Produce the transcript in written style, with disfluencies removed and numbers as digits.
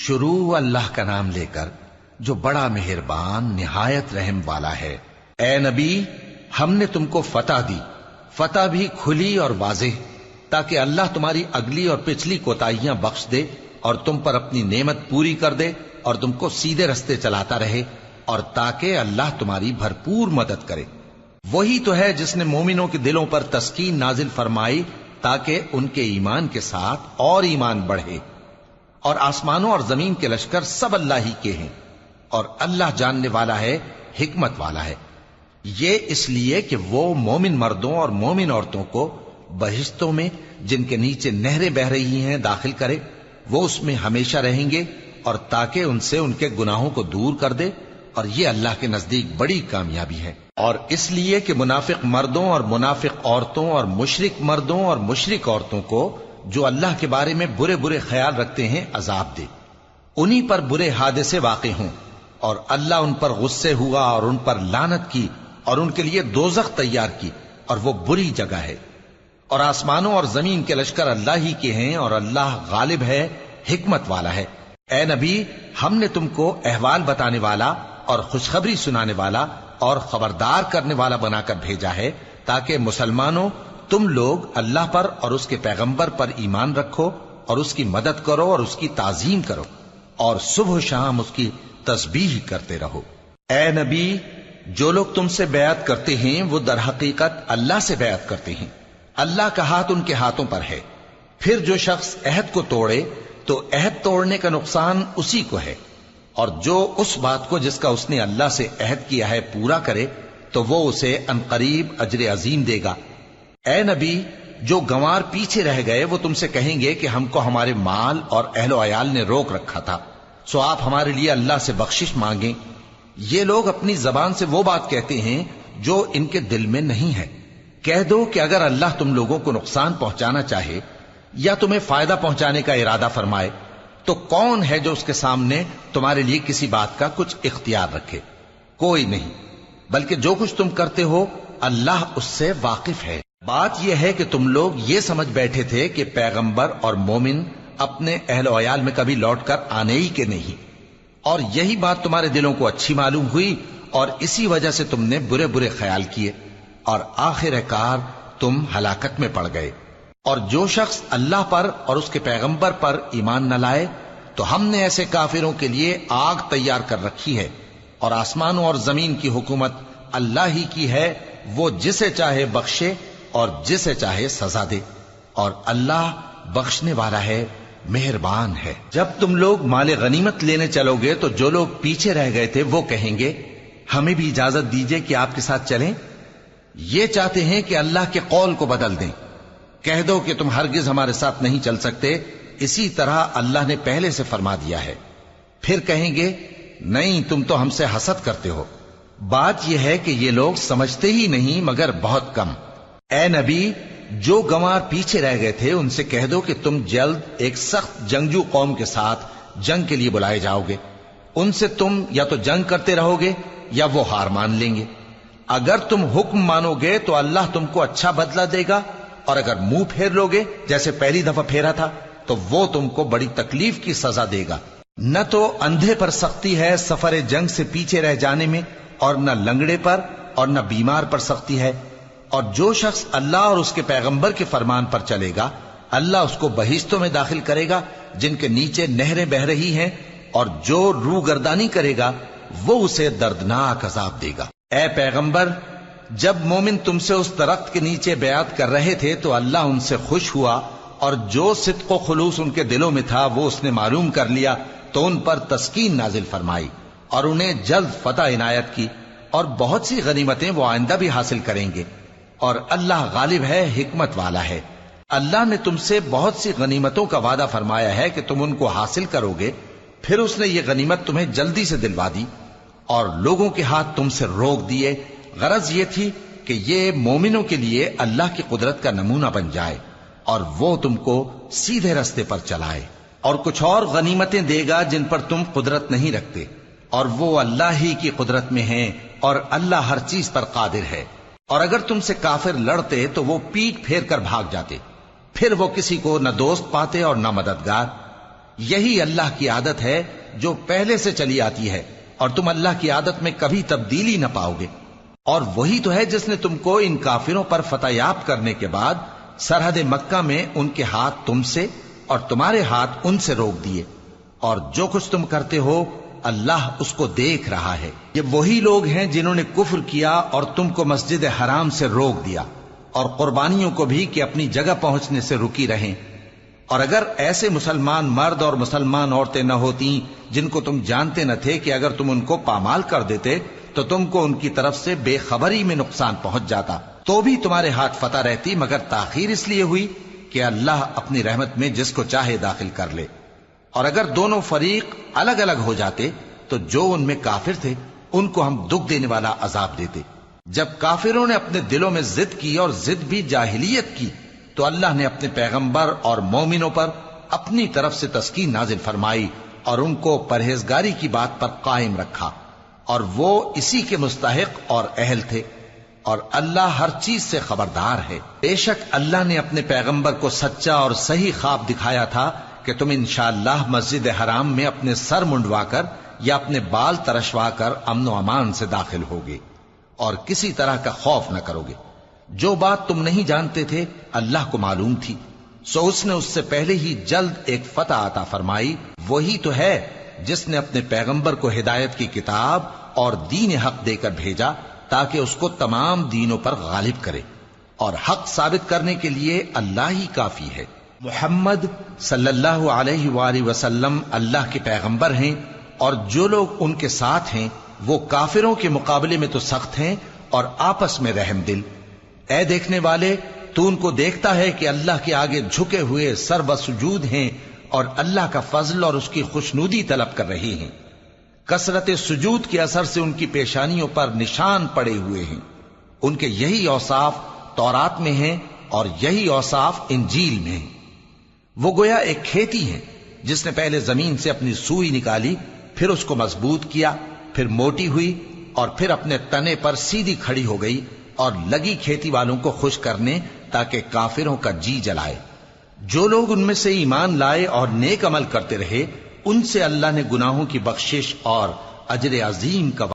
شروع اللہ کا نام لے کر جو بڑا مہربان نہایت رحم والا ہے۔ اے نبی، ہم نے تم کو فتح دی، فتح بھی کھلی اور واضح، تاکہ اللہ تمہاری اگلی اور پچھلی کوتاہیاں بخش دے اور تم پر اپنی نعمت پوری کر دے اور تم کو سیدھے رستے چلاتا رہے، اور تاکہ اللہ تمہاری بھرپور مدد کرے۔ وہی تو ہے جس نے مومنوں کے دلوں پر تسکین نازل فرمائی تاکہ ان کے ایمان کے ساتھ اور ایمان بڑھے۔ اور آسمانوں اور زمین کے لشکر سب اللہ ہی کے ہیں، اور اللہ جاننے والا ہے، حکمت والا ہے۔ یہ اس لیے کہ وہ مومن مردوں اور مومن عورتوں کو بہشتوں میں جن کے نیچے نہریں بہ رہی ہیں داخل کرے، وہ اس میں ہمیشہ رہیں گے، اور تاکہ ان سے ان کے گناہوں کو دور کر دے، اور یہ اللہ کے نزدیک بڑی کامیابی ہے۔ اور اس لیے کہ منافق مردوں اور منافق عورتوں اور مشرک مردوں اور مشرک عورتوں کو جو اللہ کے بارے میں برے برے خیال رکھتے ہیں عذاب دے، انہی پر برے حادثے واقع ہوں، اور اللہ ان پر غصے ہوا اور ان پر لعنت کی اور ان کے لیے دوزخ تیار کی، اور وہ بری جگہ ہے۔ اور آسمانوں اور زمین کے لشکر اللہ ہی کے ہیں، اور اللہ غالب ہے، حکمت والا ہے۔ اے نبی، ہم نے تم کو احوال بتانے والا اور خوشخبری سنانے والا اور خبردار کرنے والا بنا کر بھیجا ہے، تاکہ مسلمانوں تم لوگ اللہ پر اور اس کے پیغمبر پر ایمان رکھو اور اس کی مدد کرو اور اس کی تعظیم کرو، اور صبح و شام اس کی تسبیح کرتے رہو۔ اے نبی، جو لوگ تم سے بیعت کرتے ہیں وہ در حقیقت اللہ سے بیعت کرتے ہیں، اللہ کا ہاتھ ان کے ہاتھوں پر ہے۔ پھر جو شخص عہد کو توڑے تو عہد توڑنے کا نقصان اسی کو ہے، اور جو اس بات کو جس کا اس نے اللہ سے عہد کیا ہے پورا کرے تو وہ اسے عنقریب اجر عظیم دے گا۔ اے نبی، جو گنوار پیچھے رہ گئے وہ تم سے کہیں گے کہ ہم کو ہمارے مال اور اہل و عیال نے روک رکھا تھا، سو آپ ہمارے لیے اللہ سے بخشش مانگیں۔ یہ لوگ اپنی زبان سے وہ بات کہتے ہیں جو ان کے دل میں نہیں ہے۔ کہہ دو کہ اگر اللہ تم لوگوں کو نقصان پہنچانا چاہے یا تمہیں فائدہ پہنچانے کا ارادہ فرمائے تو کون ہے جو اس کے سامنے تمہارے لیے کسی بات کا کچھ اختیار رکھے؟ کوئی نہیں، بلکہ جو کچھ تم کرتے ہو اللہ اس سے واقف ہے۔ بات یہ ہے کہ تم لوگ یہ سمجھ بیٹھے تھے کہ پیغمبر اور مومن اپنے اہل و عیال میں کبھی لوٹ کر آنے ہی کے نہیں، اور یہی بات تمہارے دلوں کو اچھی معلوم ہوئی اور اسی وجہ سے تم نے برے برے خیال کیے، اور آخر کار تم ہلاکت میں پڑ گئے۔ اور جو شخص اللہ پر اور اس کے پیغمبر پر ایمان نہ لائے تو ہم نے ایسے کافروں کے لیے آگ تیار کر رکھی ہے، اور آسمانوں اور زمین کی حکومت اللہ ہی کی ہے، وہ جسے چاہے بخشے اور جسے چاہے سزا دے، اور اللہ بخشنے والا ہے، مہربان ہے۔ جب تم لوگ مال غنیمت لینے چلو گے تو جو لوگ پیچھے رہ گئے تھے وہ کہیں گے ہمیں بھی اجازت دیجئے کہ آپ کے ساتھ چلیں۔ یہ چاہتے ہیں کہ اللہ کے قول کو بدل دیں۔ کہہ دو کہ تم ہرگز ہمارے ساتھ نہیں چل سکتے، اسی طرح اللہ نے پہلے سے فرما دیا ہے۔ پھر کہیں گے نہیں، تم تو ہم سے حسد کرتے ہو۔ بات یہ ہے کہ یہ لوگ سمجھتے ہی نہیں مگر بہت کم۔ اے نبی، جو گنوار پیچھے رہ گئے تھے ان سے کہہ دو کہ تم جلد ایک سخت جنگجو قوم کے ساتھ جنگ کے لیے بلائے جاؤ گے، ان سے تم یا تو جنگ کرتے رہو گے یا وہ ہار مان لیں گے۔ اگر تم حکم مانو گے تو اللہ تم کو اچھا بدلہ دے گا، اور اگر منہ پھیر لو گے جیسے پہلی دفعہ پھیرا تھا تو وہ تم کو بڑی تکلیف کی سزا دے گا۔ نہ تو اندھے پر سختی ہے سفر جنگ سے پیچھے رہ جانے میں، اور نہ لنگڑے پر اور نہ بیمار پر سختی ہے۔ اور جو شخص اللہ اور اس کے پیغمبر کے فرمان پر چلے گا اللہ اس کو بہشتوں میں داخل کرے گا جن کے نیچے نہریں بہ رہی ہیں، اور جو روگردانی کرے گا وہ اسے دردناک عذاب دے گا۔ اے پیغمبر، جب مومن تم سے اس درخت کے نیچے بیعت کر رہے تھے تو اللہ ان سے خوش ہوا، اور جو صدق و خلوص ان کے دلوں میں تھا وہ اس نے معلوم کر لیا تو ان پر تسکین نازل فرمائی اور انہیں جلد فتح عنایت کی، اور بہت سی غنیمتیں وہ آئندہ بھی حاصل کریں گے، اور اللہ غالب ہے، حکمت والا ہے۔ اللہ نے تم سے بہت سی غنیمتوں کا وعدہ فرمایا ہے کہ تم ان کو حاصل کرو گے، پھر اس نے یہ غنیمت تمہیں جلدی سے دلوا دی اور لوگوں کے ہاتھ تم سے روک دیے۔ غرض یہ تھی کہ یہ مومنوں کے لیے اللہ کی قدرت کا نمونہ بن جائے اور وہ تم کو سیدھے رستے پر چلائے، اور کچھ اور غنیمتیں دے گا جن پر تم قدرت نہیں رکھتے، اور وہ اللہ ہی کی قدرت میں ہیں، اور اللہ ہر چیز پر قادر ہے۔ اور اگر تم سے کافر لڑتے تو وہ پیٹ پھیر کر بھاگ جاتے، پھر وہ کسی کو نہ دوست پاتے اور نہ مددگار۔ یہی اللہ کی عادت ہے جو پہلے سے چلی آتی ہے، اور تم اللہ کی عادت میں کبھی تبدیلی نہ پاؤ گے۔ اور وہی تو ہے جس نے تم کو ان کافروں پر فتح یاب کرنے کے بعد سرحد مکہ میں ان کے ہاتھ تم سے اور تمہارے ہاتھ ان سے روک دیے، اور جو کچھ تم کرتے ہو اللہ اس کو دیکھ رہا ہے۔ یہ وہی لوگ ہیں جنہوں نے کفر کیا اور تم کو مسجد حرام سے روک دیا، اور قربانیوں کو بھی کہ اپنی جگہ پہنچنے سے رکی رہیں۔ اور اگر ایسے مسلمان مرد اور مسلمان عورتیں نہ ہوتی جن کو تم جانتے نہ تھے کہ اگر تم ان کو پامال کر دیتے تو تم کو ان کی طرف سے بے خبری میں نقصان پہنچ جاتا، تو بھی تمہارے ہاتھ فتح رہتی، مگر تاخیر اس لیے ہوئی کہ اللہ اپنی رحمت میں جس کو چاہے داخل کر لے۔ اور اگر دونوں فریق الگ الگ ہو جاتے تو جو ان میں کافر تھے ان کو ہم دکھ دینے والا عذاب دیتے۔ جب کافروں نے اپنے دلوں میں ضد کی، اور ضد بھی جاہلیت کی، تو اللہ نے اپنے پیغمبر اور مومنوں پر اپنی طرف سے تسکین نازل فرمائی اور ان کو پرہیزگاری کی بات پر قائم رکھا، اور وہ اسی کے مستحق اور اہل تھے، اور اللہ ہر چیز سے خبردار ہے۔ بے شک اللہ نے اپنے پیغمبر کو سچا اور صحیح خواب دکھایا تھا کہ تم انشاءاللہ مسجد حرام میں اپنے سر منڈوا کر یا اپنے بال ترشوا کر امن و امان سے داخل ہوگے اور کسی طرح کا خوف نہ کرو گے۔ جو بات تم نہیں جانتے تھے اللہ کو معلوم تھی، سو اس نے اس سے پہلے ہی جلد ایک فتح عطا فرمائی۔ وہی تو ہے جس نے اپنے پیغمبر کو ہدایت کی کتاب اور دین حق دے کر بھیجا تاکہ اس کو تمام دینوں پر غالب کرے، اور حق ثابت کرنے کے لیے اللہ ہی کافی ہے۔ محمد صلی اللہ علیہ وآلہ وسلم اللہ کے پیغمبر ہیں، اور جو لوگ ان کے ساتھ ہیں وہ کافروں کے مقابلے میں تو سخت ہیں اور آپس میں رحم دل۔ اے دیکھنے والے، تو ان کو دیکھتا ہے کہ اللہ کے آگے جھکے ہوئے سر بسجود ہیں اور اللہ کا فضل اور اس کی خوشنودی طلب کر رہے ہیں۔ کثرت سجود کے اثر سے ان کی پیشانیوں پر نشان پڑے ہوئے ہیں۔ ان کے یہی اوصاف تورات میں ہیں اور یہی اوصاف انجیل میں ہیں۔ وہ گویا ایک کھیتی ہے جس نے پہلے زمین سے اپنی سوئی نکالی، پھر اس کو مضبوط کیا، پھر موٹی ہوئی، اور پھر اپنے تنے پر سیدھی کھڑی ہو گئی، اور لگی کھیتی والوں کو خوش کرنے تاکہ کافروں کا جی جلائے۔ جو لوگ ان میں سے ایمان لائے اور نیک عمل کرتے رہے ان سے اللہ نے گناہوں کی بخشش اور اجر عظیم کا